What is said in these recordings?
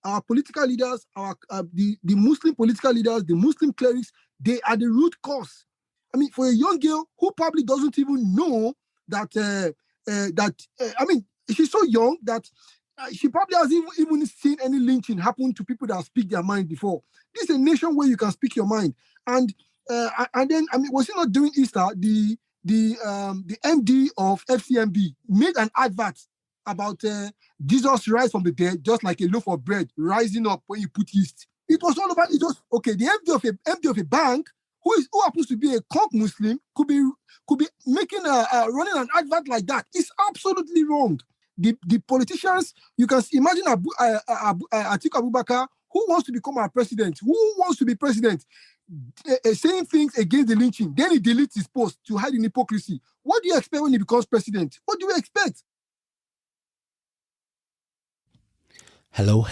our political leaders, the Muslim political leaders, the Muslim clerics, they are the root cause. I mean, for a young girl who probably doesn't even know that, she's so young that she probably hasn't even seen any lynching happen to people that speak their mind before. This is a nation where you can speak your mind. And then, was he not doing Easter? The MD of FCMB made an advert about Jesus rise from the dead, just like a loaf of bread rising up when you put yeast. It was all about, the MD of a bank who happens to be a conk Muslim could be making running an advert like that. It's absolutely wrong. The politicians, you can imagine Atiku Abubakar, who wants to become our president, who wants to be president, saying things against the lynching. Then he deletes his post to hide in hypocrisy. What do you expect when he becomes president? What do you expect? Hello.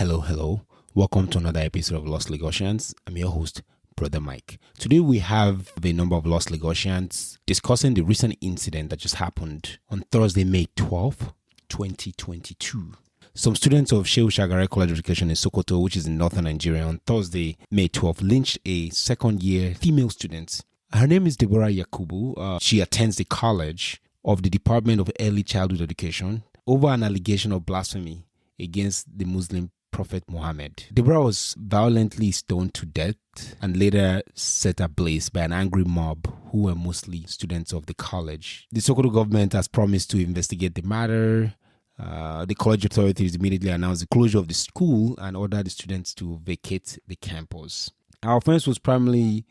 Welcome to another episode of Lost Lagosians. I'm your host, Brother Mike. Today we have a number of Lost Lagosians discussing the recent incident that just happened on Thursday, May 12th, 2022. Some students of Shehu Shagari College of Education in Sokoto, which is in northern Nigeria, on Thursday, May 12th, lynched a second-year female student. Her name is Deborah Yakubu. She attends the College of the Department of Early Childhood Education over an allegation of blasphemy against the Muslim Prophet Muhammed. Deborah was violently stoned to death and later set ablaze by an angry mob who were mostly students of the college. The Sokoto government has promised to investigate the matter. The college authorities immediately announced the closure of the school and ordered the students to vacate the campus. Our offense was primarily,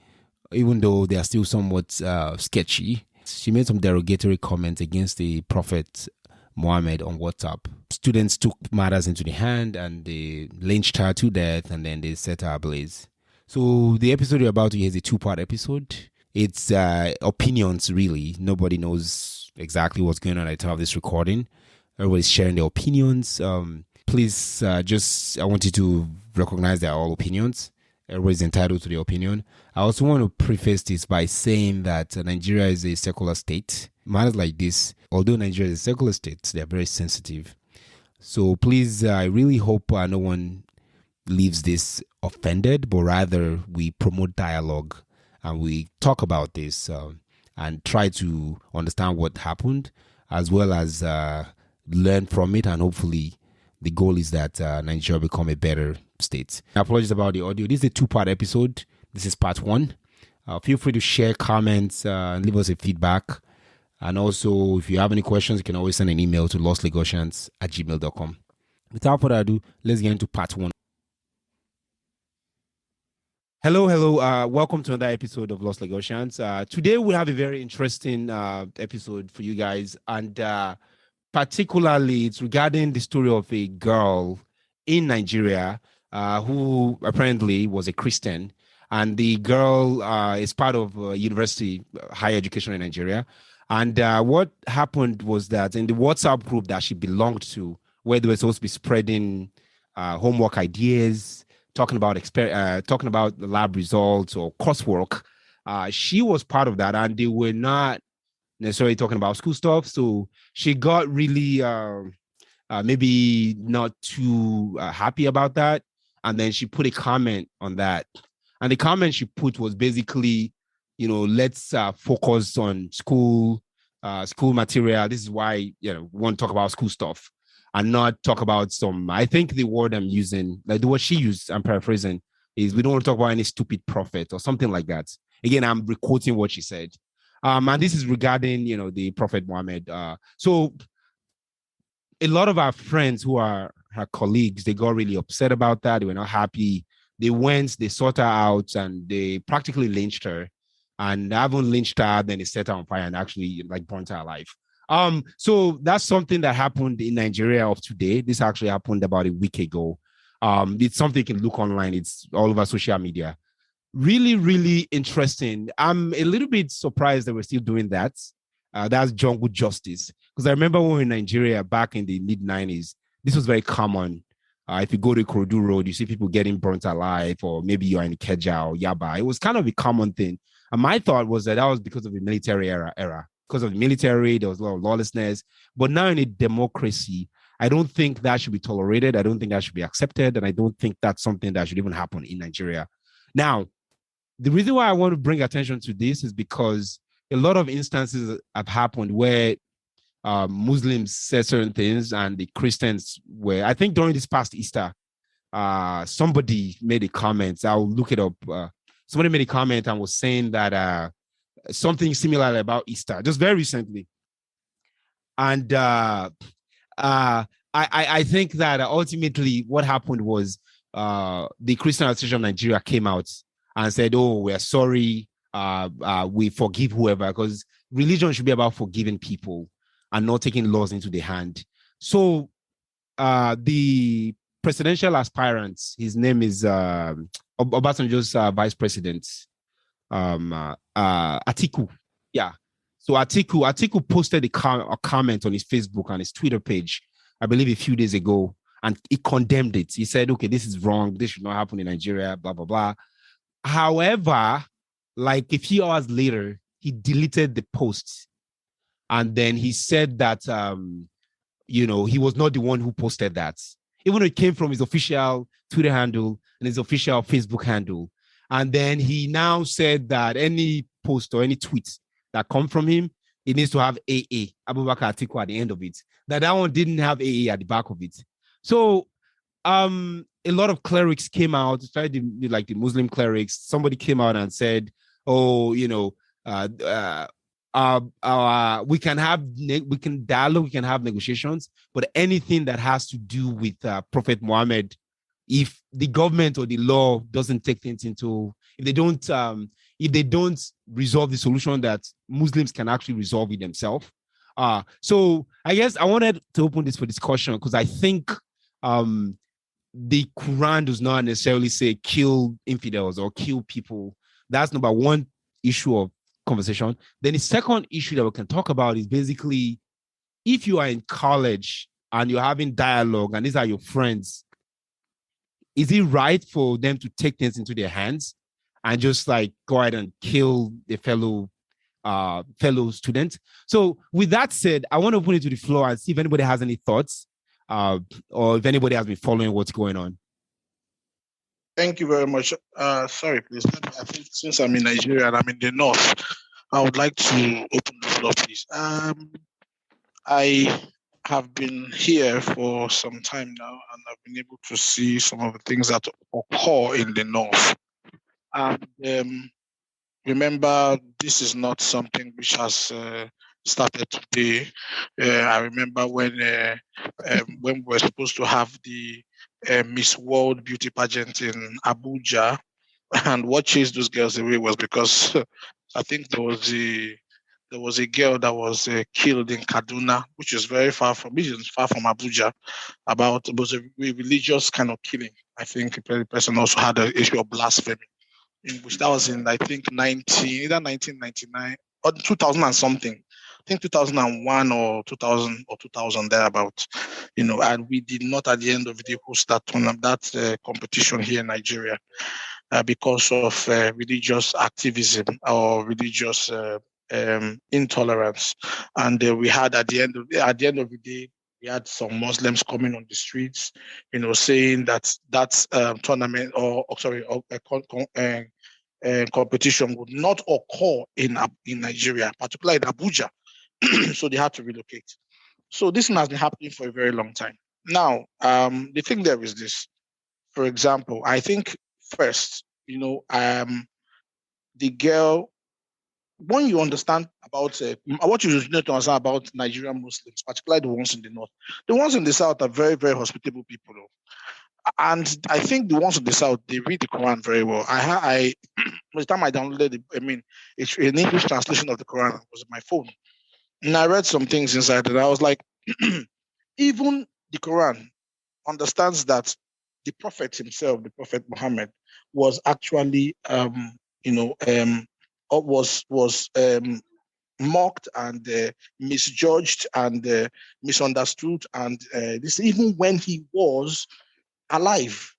even though they are still somewhat sketchy, she made some derogatory comments against the Prophet Muhammad on WhatsApp. Students took matters into the hand and they lynched her to death and then they set her ablaze. So the episode you're about to hear is a two-part episode. It's opinions, really. Nobody knows exactly what's going on at the time of this recording. Everybody's sharing their opinions. Please, I want you to recognize they're all opinions. Everybody's entitled to their opinion. I also want to preface this by saying that Nigeria is a secular state. Matters like this, although Nigeria is a secular state, they are very sensitive. So please, I really hope no one leaves this offended, but rather we promote dialogue and we talk about this and try to understand what happened, as well as learn from it. And hopefully the goal is that Nigeria become a better state. Apologies about the audio. This is a two-part episode. This is part one. Feel free to share comments and leave us a feedback. And also, if you have any questions, you can always send an email to lostlagosians@gmail.com. Without further ado, let's get into part one. Hello. Welcome to another episode of Lost Lagosians. Today, we have a very interesting episode for you guys. And particularly, it's regarding the story of a girl in Nigeria who apparently was a Christian. And the girl is part of university, higher education in Nigeria. And what happened was that in the WhatsApp group that she belonged to, where they were supposed to be spreading homework ideas, talking about the lab results or coursework, she was part of that, and they were not necessarily talking about school stuff. So she got really maybe not too happy about that, and then she put a comment on that. And the comment she put was basically, let's focus on school material. This is why, we want to talk about school stuff and not talk about I think the word I'm using, like the word she used, I'm paraphrasing, is we don't want to talk about any stupid prophet or something like that. Again, I'm quoting what she said. And this is regarding, the Prophet Muhammad. So a lot of our friends who are her colleagues, they got really upset about that. They were not happy. They sought her out and they practically lynched her. And having lynched her, then they set her on fire and actually burnt her alive. So that's something that happened in Nigeria of today. This actually happened about a week ago. It's something you can look online. It's all over social media. Really, really interesting. I'm a little bit surprised that we're still doing that. That's jungle justice. Because I remember when we were in Nigeria back in the mid-90s, this was very common. If you go to Ikorodu Road, you see people getting burnt alive, or maybe you're in Ikeja or Yaba. It was kind of a common thing. And my thought was that was because of the military era. Because of the military, there was a lot of lawlessness. But now in a democracy, I don't think that should be tolerated. I don't think that should be accepted. And I don't think that's something that should even happen in Nigeria. Now, the reason why I want to bring attention to this is because a lot of instances have happened where Muslims said certain things and the Christians were, I think during this past Easter, somebody made a comment. I'll look it up. Somebody made a comment and was saying that something similar about Easter, just very recently. And I think that ultimately what happened was the Christian Association of Nigeria came out and said, oh, we're sorry. We forgive whoever, because religion should be about forgiving people and not taking laws into their hand. So the presidential aspirant, his name is Obasanjo's vice president, Atiku. Yeah. So Atiku posted a comment on his Facebook and his Twitter page, I believe a few days ago, and he condemned it. He said, okay, this is wrong. This should not happen in Nigeria, blah, blah, blah. However, like a few hours later, he deleted the post. And then he said that, he was not the one who posted that. Even though it came from his official Twitter handle and his official Facebook handle. And then he now said that any post or any tweet that come from him, it needs to have AA, Abubakar Atiku, at the end of it. That one didn't have AA at the back of it. So a lot of clerics came out, like the Muslim clerics. Somebody came out and said, oh, we can dialogue, we can have negotiations, but anything that has to do with Prophet Muhammed, if the government or the law doesn't take things into, if they don't resolve the solution, that Muslims can actually resolve it themselves. So I guess I wanted to open this for discussion because I think the Quran does not necessarily say kill infidels or kill people. That's number one issue of conversation. Then the second issue that we can talk about is basically if you are in college and you're having dialogue and these are your friends, is it right for them to take things into their hands and just like go ahead and kill the fellow student? So with that said, I want to open it to the floor and see if anybody has any thoughts or if anybody has been following what's going on. Thank you very much. Sorry, please. I think since I'm in Nigeria and I'm in the north, I would like to open the floor, please. I have been here for some time now, and I've been able to see some of the things that occur in the north. And remember, this is not something which has started today. I remember when we were supposed to have the Miss World beauty pageant in Abuja, and what chased those girls away was because I think there was a girl that was killed in Kaduna, which is far from Abuja. It was a religious kind of killing. I think the person also had an issue of blasphemy, in which that was in, I think, either 1999 or 2000 and something. I think 2001 or 2000 thereabout, and we did not at the end of the day host that competition here in Nigeria because of religious activism or religious intolerance. And we had at the end of the day, we had some Muslims coming on the streets, saying that tournament competition would not occur in Nigeria, particularly in Abuja. So they had to relocate. So this has been happening for a very long time. Now, the thing there is this. For example, I think first, the girl, when you understand about what you need to understand about Nigerian Muslims, particularly the ones in the north, the ones in the south are very, very hospitable people. And I think the ones in the south, they read the Quran very well. By the time I downloaded it's an English translation of the Quran was on my phone. And I read some things inside it. I was like, even the Quran understands that the Prophet himself, the Prophet Muhammed, was actually, mocked and misjudged and misunderstood. And this even when he was alive.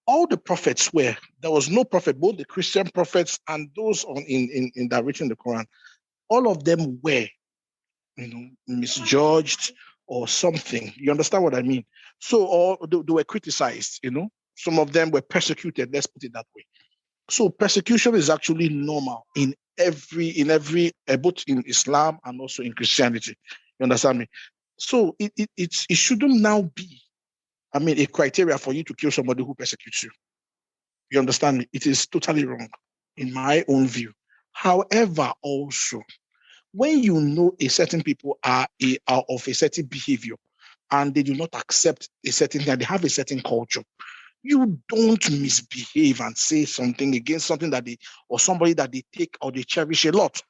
All the prophets were. There was no prophet, both the Christian prophets and those that written the Quran. All of them were, misjudged, or something. You understand what I mean? So, or they were criticized, some of them were persecuted, let's put it that way. So persecution is actually normal in every both in Islam and also in Christianity. You understand me? So it shouldn't now be, a criteria for you to kill somebody who persecutes you. You understand me? It is totally wrong in my own view. However, also, when you know a certain people are of a certain behavior and they do not accept a certain thing, they have a certain culture, you don't misbehave and say something against something that or somebody that they take or they cherish a lot.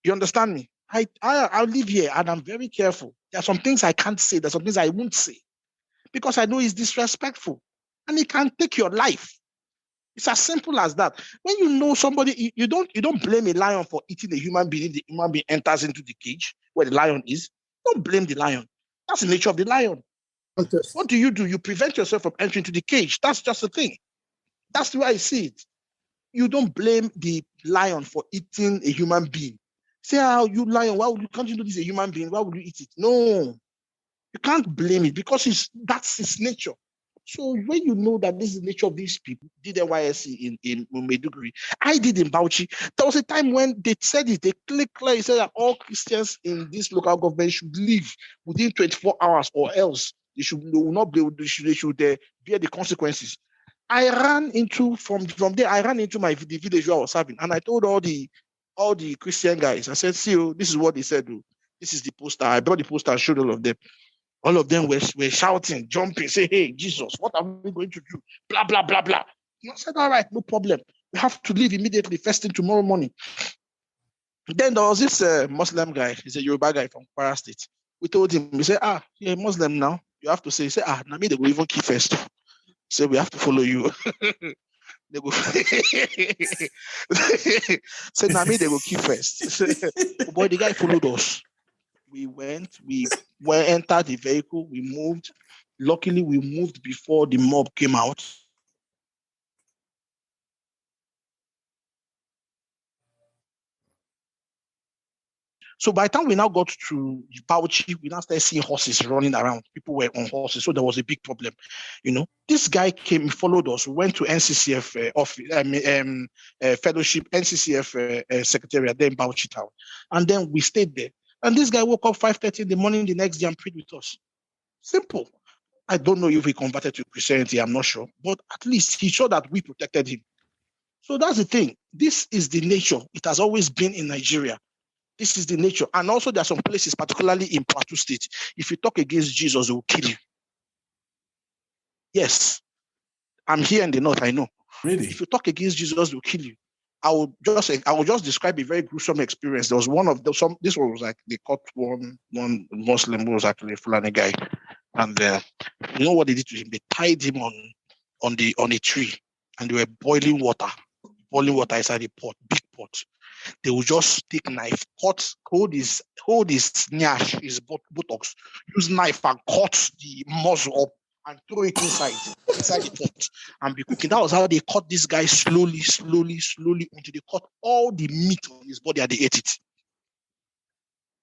You understand me? I live here and I'm very careful. There are some things I can't say. There's some things I won't say because I know it's disrespectful and it can take your life. It's as simple as that. When you know somebody, you don't blame a lion for eating a human being if the human being enters into the cage where the lion is. Don't blame the lion. That's the nature of the lion. What do? You prevent yourself from entering into the cage. That's just the thing. That's the way I see it. You don't blame the lion for eating a human being. Say, you lion, can't you do this a human being? Why would you eat it? No, you can't blame it because that's its nature. So when you know that this is the nature of these people, did NYSC in Maiduguri, I did in Bauchi. There was a time when they said it, they clearly said that all Christians in this local government should leave within 24 hours or else they will not be able to, they should bear the consequences. I ran into, from there, I ran into the village where I was serving, and I told all the Christian guys, I said, see, this is what they said. This is the poster. I brought the poster and showed all of them. All of them were shouting, jumping, say, hey, Jesus, what are we going to do? Blah, blah, blah, blah. And I said, all right, no problem. We have to leave immediately, first thing tomorrow morning. Then there was this Muslim guy. He's a Yoruba guy from Kwara State. We told him, we said, you're a Muslim now. You have to say, Nami, they will even keep first. So we have to follow you. They go say, Nami, they will keep first. Boy, the guy followed us. We entered the vehicle, we moved. Luckily, we moved before the mob came out. So by the time we now got to Bauchi, we now started seeing horses running around. People were on horses, so there was a big problem. This guy came, followed us, went to NCCF office, fellowship, NCCF secretariat there in Bauchi town, and then we stayed there. And this guy woke up 5:30 in the morning the next day and prayed with us. Simple. I don't know if he converted to Christianity, I'm not sure, but at least he showed that we protected him. So that's the thing. This is the nature. It has always been in Nigeria. This is the nature. And also there are some places, particularly in Plateau State, if you talk against Jesus, they will kill you. Yes. I'm here in the north, I know. Really? If you talk against Jesus, they will kill you. I will just describe a very gruesome experience. There was this one was like, they caught one Muslim who was actually a Fulani guy. And you know what they did to him? They tied him on a tree and they were boiling water inside a pot, big pot. They would just take knife, hold his nyash, his buttocks, use knife and cut the muzzle up and throw it inside the pot and be cooking. That was how they cut this guy slowly until they cut all the meat on his body and they ate it.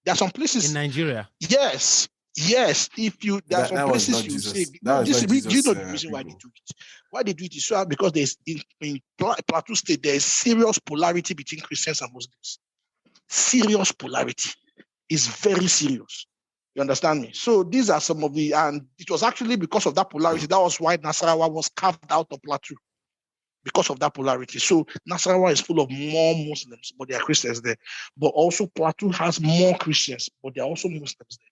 There are some places in Nigeria. Yes. There are some places you say. Do you know the reason why they do it? Why they do it is so because there's in Plateau State there is serious polarity between Christians and Muslims. Serious polarity is very serious. You understand me? So these are some of and it was actually because of that polarity. That was why Nasarawa was carved out of Plateau. Because of that polarity. So Nasarawa is full of more Muslims, but there are Christians there. But also Plateau has more Christians, but there are also Muslims there.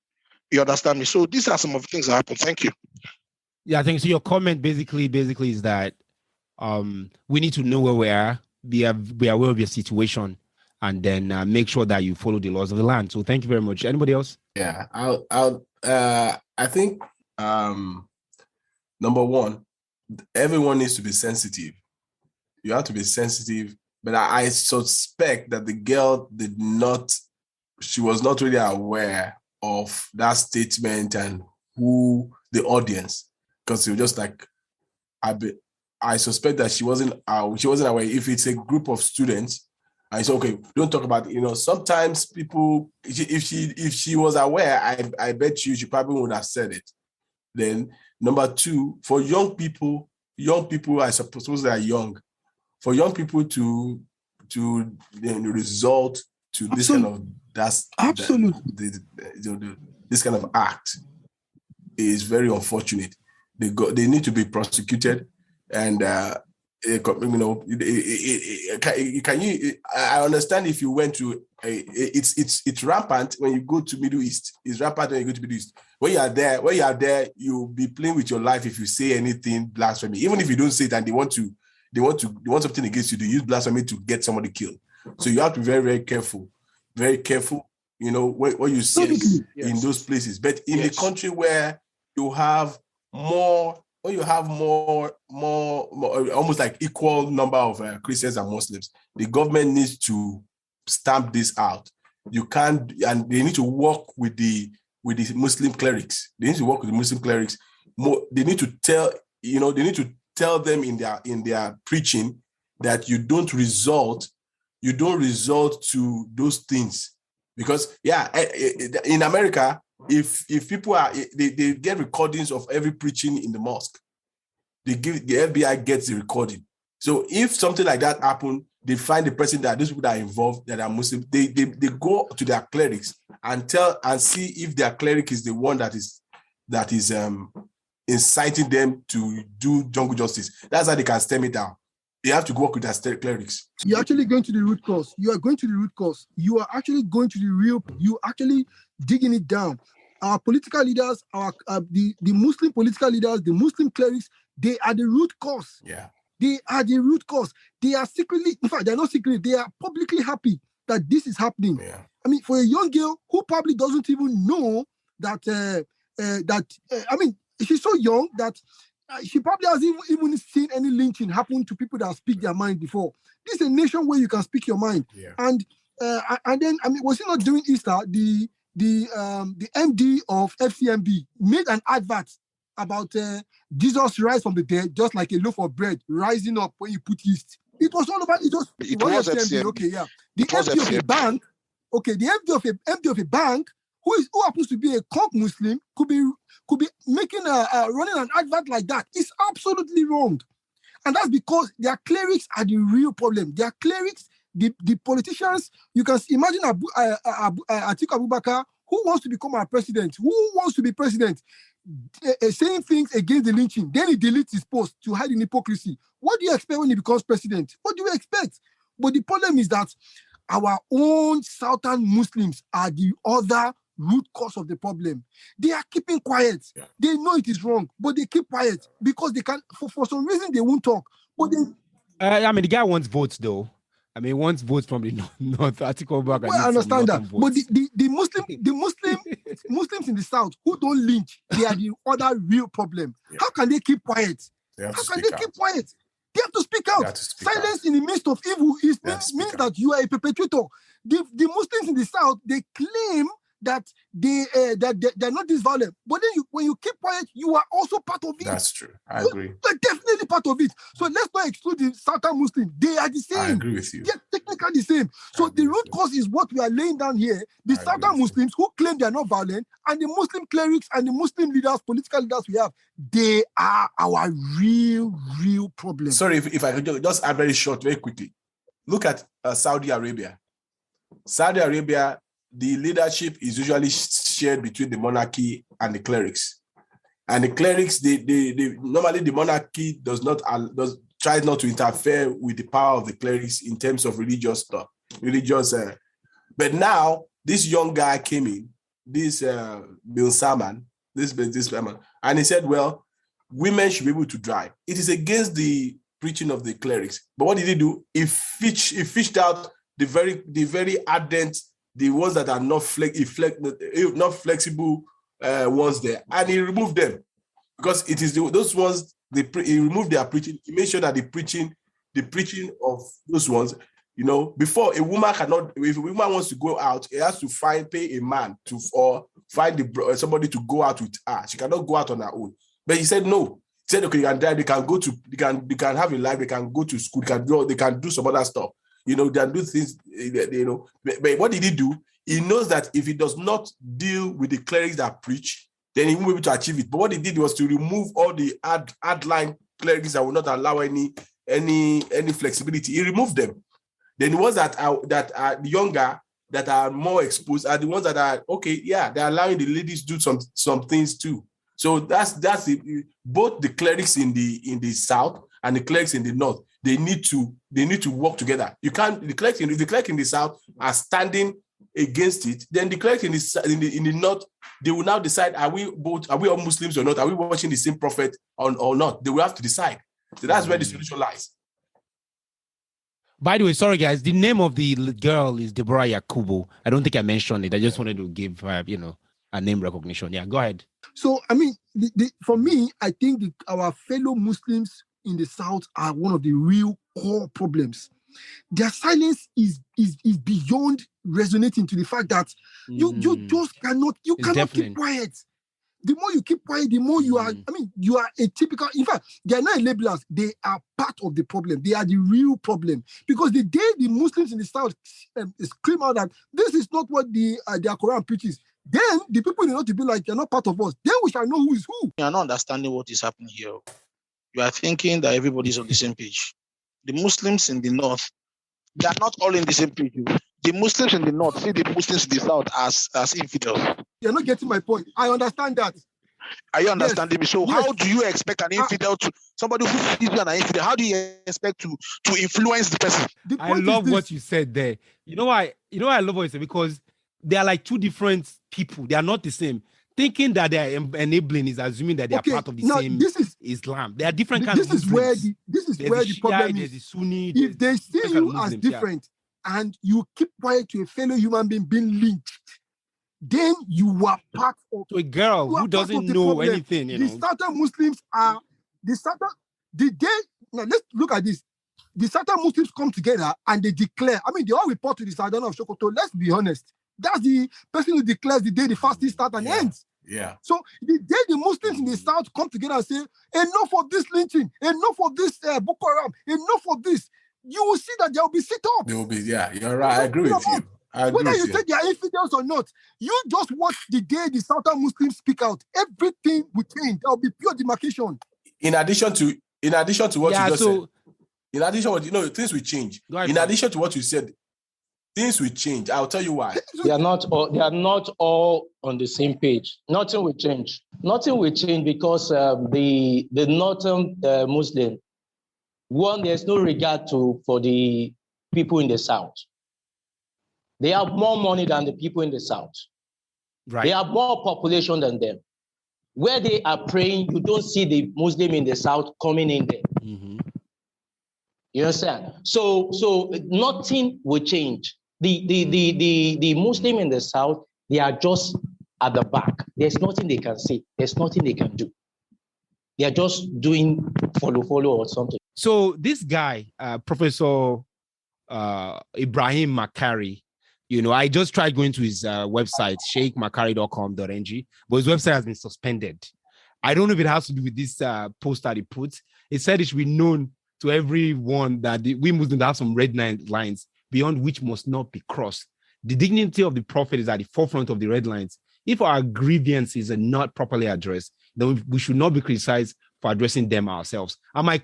You understand me? So these are some of the things that happen. Thank you. Yeah, I think so. Your comment basically is that we need to know where we are, be aware of your situation, and then make sure that you follow the laws of the land. So thank you very much. Anybody else? Yeah, I think number one, everyone needs to be sensitive. You have to be sensitive, but I suspect that the girl she was not really aware of that statement and who the audience, because it was just like, I suspect that she wasn't aware. If it's a group of students I said, okay, don't talk about it. Sometimes people, if she was aware, I bet you she probably would have said it. Then number two, for young people, I suppose they are young. For young people to result to this kind of this kind of act is very unfortunate. They need to be prosecuted, and I understand if you went to it's rampant when you go to Middle East. It's rampant when you go to Middle East. When you are there, you'll be playing with your life if you say anything blasphemy. Even if you don't say it and they want something against you, they use blasphemy to get somebody killed. So you have to be very, very careful. Very careful, what you say in those places. But in a country where you have more almost like equal number of Christians and Muslims, the government needs to stamp this out. You can't, and they need to work with the Muslim clerics. They need to work with the Muslim clerics. They need to tell them in their preaching that you don't resort to those things. Because in America, if people they get recordings of every preaching in the mosque, the FBI gets the recording. So if something like that happened, they find the person that those people that are involved that are Muslim, they go to their clerics and see if their cleric is the one that is inciting them to do jungle justice. That's how they can stem it down. They have to work with their clerics. You're actually going to the root cause. You are going to the root cause. You are actually going to the real. You actually digging it down. Our political leaders, the Muslim political leaders, the Muslim clerics, they are the root cause. Yeah. They are the root cause. They are secretly, in fact, they're not secretly, they are publicly happy that this is happening. Yeah. I mean, for a young girl who probably doesn't even know that, she's so young that she probably hasn't even seen any lynching happen to people that speak their mind before. This is a nation where you can speak your mind. Yeah. And then, was he not doing Easter? The MD of FCMB made an advert about Jesus rise from the dead, just like a loaf of bread rising up when you put yeast. It was all about it. It was FCMB. Okay, yeah. The MD of a bank. Okay, the MD of a bank who happens to be a conk Muslim could be making running an advert like that. It's absolutely wrong, and that's because their clerics are the real problem. Their clerics, the politicians. You can imagine Atiku Abubakar, who wants to become our president, who wants to be president, saying things against the lynching. Then he deletes his post to hide in hypocrisy. What do you expect when he becomes president? What do you expect? But the problem is that our own Southern Muslims are the other root cause of the problem. They are keeping quiet. Yeah. They know it is wrong, but they keep quiet because they can. For some reason, they won't talk. But the guy wants votes, though. He wants votes from the North. Atiku Abubakar. Well, I understand that, but the Muslims in the South who don't lynch, they are the other real problem. Yeah. How can they keep quiet? How can they keep quiet? They have to speak out. Silence in the midst of evil means that you are a perpetrator. The Muslims in the South, they claim that they're not this violent, but then when you keep quiet, you are also part of it. That's true. I agree. You're definitely part of it. So let's not exclude the Southern Muslims. They are the same. I agree with you. They're technically the same. So the root cause is what we are laying down here. The Southern Muslims who claim they are not violent, and the Muslim clerics and the Muslim leaders, political leaders we have, they are our real problem. Sorry, if I could just add very short, very quickly. Look at Saudi Arabia. Saudi Arabia, the leadership is usually shared between the monarchy and the clerics. And the clerics, they normally the monarchy tries not to interfere with the power of the clerics in terms of religious stuff. But now this young guy came in, this Bill Salman, and he said, well, women should be able to drive. It is against the preaching of the clerics. But what did he do? He fished out the very ardent, the ones that are not flexible ones there, and he removed them because it is those ones. He removed their preaching. He made sure that the preaching of those ones, before a woman cannot. If a woman wants to go out, it has to pay a man or find somebody to go out with her. She cannot go out on her own. But he said no. He said okay, you can drive. They can have a life. They can go to school. They can do some other stuff. than do things, But what did he do? He knows that if he does not deal with the clerics that preach, then he won't be able to achieve it. But what he did was to remove all the hardline clerics that will not allow any flexibility. He removed them. Then the ones that are younger, that are more exposed, are the ones that are they're allowing the ladies to do some things too. So that's both the clerics in the south and the clerics in the north. They need to work together. You can't. If the clerics in the south are standing against it, then the clerics in the north, they will now decide: are we all Muslims or not? Are we watching the same prophet or not? They will have to decide. So that's where the solution lies. By the way, sorry guys, the name of the girl is Deborah Yakubu. I don't think I mentioned it. I just wanted to give her, a name recognition. Yeah, go ahead. So I mean, for me, I think our fellow Muslims in the south are one of the real core problems. Their silence is beyond resonating to the fact that you just cannot keep quiet. The more you keep quiet, the more you are. I mean, you are a typical. In fact, they are not labelers. They are part of the problem. They are the real problem, because the day the Muslims in the south scream out that this is not what their Quran preaches, then the people in the north will be like, you're not part of us. Then we shall know who is who. You are not understanding what is happening here. You are thinking that everybody is on the same page. The Muslims in the north, they are not all in the same page. The Muslims in the north see the Muslims in the south as infidels. You're not getting my point. I understand that. Are you understanding me? So Yes. how do you expect an infidel somebody who sees you an infidel, how do you expect to influence the person? I love what you said there. You know why I love what you said? Because they are like two different people. They are not the same. Thinking that they are enabling is assuming that they are part of the same Islam. They are different kinds of Muslims. This is where the problem is. There's the Sunni. If they see you as different and you keep quiet to a fellow human being lynched, then you are part of to a girl who doesn't know anything. The Southern Muslims are now let's look at this. The Southern Muslims come together and they declare. I mean, they all report to the Sultan of Sokoto. Let's be honest. That's the person who declares the day the fasting starts and ends. Yeah. So the day the Muslims in the south come together and say, enough of this lynching, enough of this Boko Haram, enough of this, you will see that there will be sit-up. There will be, you're right. I agree with you. Whether you say they are infidels or not, you just watch the day the Southern Muslims speak out. Everything will change. There will be pure demarcation. In addition to what you just said, in addition to what things will change. In addition to what you said, things will change. I'll tell you why. They are not all on the same page. Nothing will change. Nothing will change because the northern Muslim, one, there's no regard for the people in the south. They have more money than the people in the south. Right. They have more population than them. Where they are praying, you don't see the Muslim in the south coming in there. Mm-hmm. You understand? So nothing will change. The Muslim in the south, they are just at the back. There's nothing they can say. There's nothing they can do. They are just doing follow or something. So this guy, Professor Ibrahim Makari, I just tried going to his website, sheikhmakari.com.ng, but his website has been suspended. I don't know if it has to do with this post that he put. It said it should be known to everyone that we Muslims have some red lines beyond which must not be crossed. The dignity of the prophet is at the forefront of the red lines. If our grievances are not properly addressed, then we should not be criticized for addressing them ourselves. And my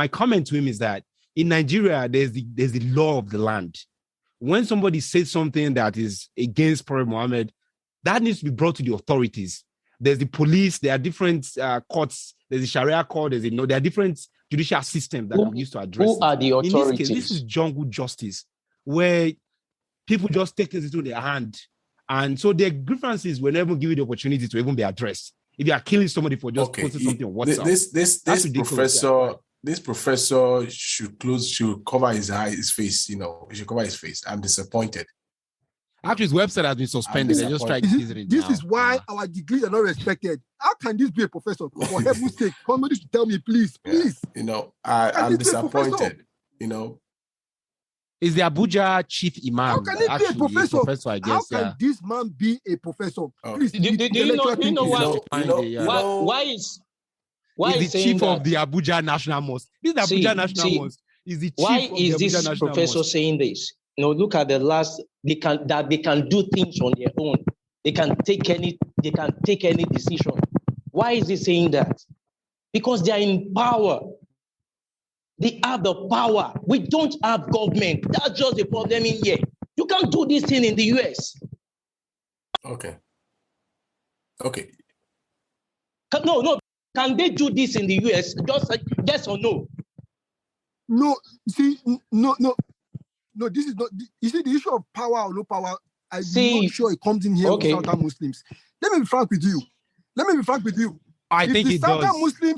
comment to him is that in Nigeria, there's the law of the land. When somebody says something that is against Prophet Muhammad, that needs to be brought to the authorities. There's the police, there are different courts, there's the Sharia court, there are different judicial systems that are used to address. Who are the authorities? In this case, this is jungle justice, where people just take things into their hand. And so their grievances will never give you the opportunity to even be addressed. If you are killing somebody for just posting something on WhatsApp. This professor should cover his face, he should cover his face. I'm disappointed. Actually, his website has been suspended. They just tried to tease it. This is why our degrees are not respected. How can this be a professor? For heaven's sake, somebody should tell me, please. I'm disappointed. Is the Abuja chief imam? How can he be a professor? I guess. How can this man be a professor? Please, do you know why is the chief of the Abuja National Mosque? This is the Abuja National Mosque. Is the chief Why of is the Abuja this National professor Mosque. saying this? Look at the last. They can do things on their own. They can take any decision. Why is he saying that? Because they are in power. They have the power. We don't have government. That's just the problem in here. You can't do this thing in the US. Okay. No. Can they do this in the US? Just like yes or no? No, see, no. This is not. You see, the issue of power or no power, I'm not sure it comes in here with Southern Muslims. Let me be frank with you. I think it does.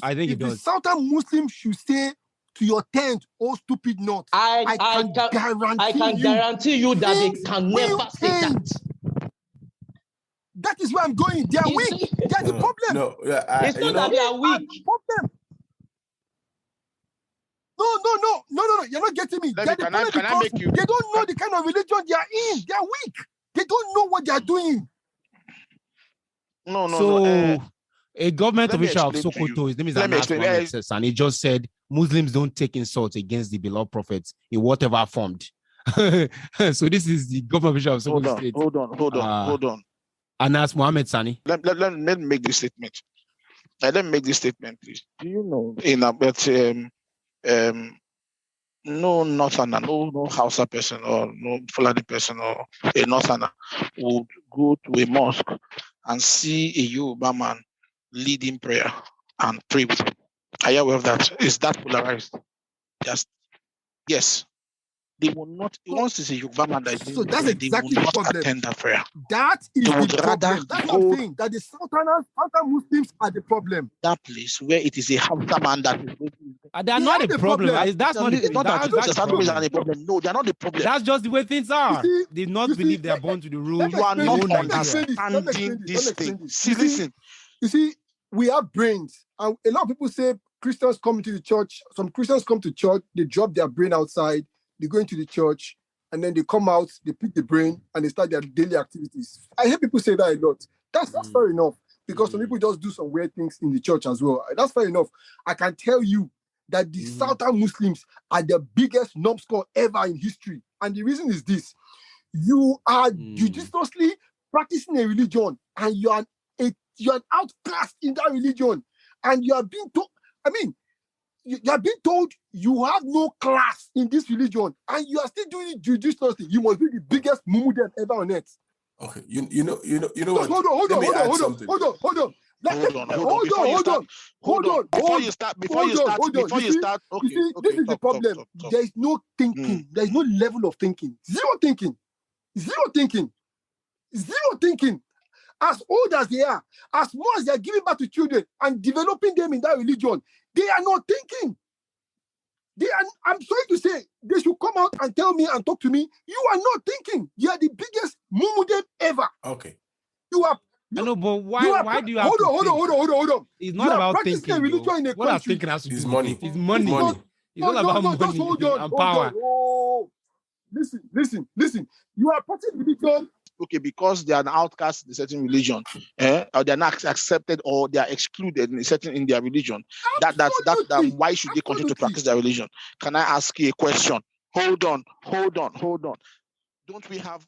I think it does. The Southern Muslims should say to your tent, oh stupid not. I can guarantee you that they can never say that. That is where I'm going. They are weak. That's the problem. No, it's not that they are weak. Problem. No. You're not getting me. They don't know the kind of religion they are in. They are weak. They don't know what they are doing. No. A government official of Sokoto, his name is Anas Mohammed, and he just said Muslims don't take insults against the beloved prophets in whatever form. So this is the government official of Sokoto State. Hold on. Anas Mohammed Sani. Let me make this statement. Let me make this statement, please. Do you know no Northerner, no Hausa person or no Fulani person or a Northerner would go to a mosque and see a Yoruba man leading prayer and pray with him? Are you aware of that? Is that polarized? Yes. They will not, once it's a Yoruba man that is doing prayer, exactly they will not attend that prayer. That is the problem. That's what I'm saying, that the Southern Muslims are the problem. That place where it is a Hausa man that is they are not the problem. That's not the problem. No, they are not the problem. That's just the way things are. They not believe they are born to the rule. You are not understanding this thing. See, listen. You see, we have brains. And a lot of people say Christians come into the church. Some Christians come to church, they drop their brain outside, they go into the church, and then they come out, they pick the brain, and they start their daily activities. I hear people say that a lot. That's fair enough, because some people just do some weird things in the church as well. That's fair enough. I can tell you that the Southern Muslims are the biggest numbskull ever in history. And the reason is this. You are judiciously practicing a religion, and you are outclassed in that religion. And you are being told, you are being told you have no class in this religion, and you are still doing it judiciously. You must be the biggest mumudem ever on earth. Okay, you know what? Hold on. Before you start. Okay, this is the problem. Talk. There is no thinking. There is no level of thinking. Zero thinking. As old as they are, as more as they are giving back to children and developing them in that religion, they are not thinking. I'm sorry to say, they should come out and tell me and talk to me. You are not thinking. You are the biggest mumudem ever. Okay. I know, but why do you have hold on. It's not about thinking. A religion in what I'm thinking has to do money. It's money. It's all about money and power. Oh, listen. You are practicing religion. Okay, because they are an outcast in a certain religion, or they are not accepted, or they are excluded in their religion. That's why should they continue to practice their religion? Can I ask you a question? Hold on. Don't we have